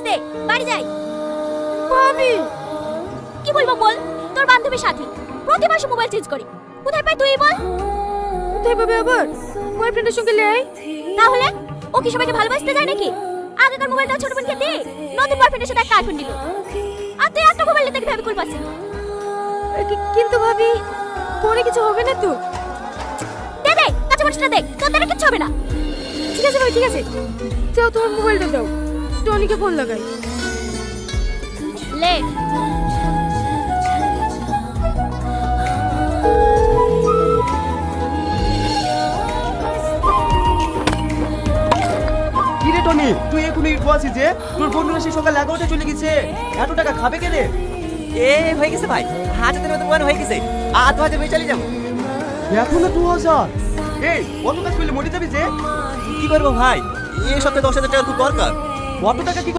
দে, বাড়ি যাই। ভাবি, কি বলবো বল? তোর বান্ধবীর সাথে প্রতি মাসে মোবাইল চেঞ্জ করে। কোথায় পাই তুই বল? কোথায় পাবে আবার? বয়ফ্রেন্ডের সঙ্গে লাই। তাহলে ও কি সবাইকে ভালোবাসতে যায় নাকি? আগেকার মোবাইলটা ছোট বোনকে দে, নতুন বয়ফ্রেন্ডের সাথে একটা আইফোন নিল। আর তুই একটা মোবাইল নিতে কিভাবে কুল পাচ্ছিস? কিন্তু ভাবি, পরে কিছু হবে না তো? দে দে, কাঁচা মরিচটা দে, তোর দ্বারা কিচ্ছু হবে না। ঠিক আছে ভাই, ঠিক আছে। যাও তোমার মোবাইলটা দাও, টনিকে ফোন লাগাই। লে। কি রে টনি, তুই এখনই বলছিস যে তোর বন্ধুরা সেই সকাল 11টায় চলে গেছে, এত টাকা খাবে কে রে? হয়ে গেছে ভাই, হাজারের মতো মনে হয়ে গেছে। আর 2000 চালিয়ে যাবো। এখনো 2000? এই কত কাজ করলে মরে যাবি যে? কি করবো ভাই, এই সপ্তাহে 10,000 টাকা খুব দরকার। কত টাকা কি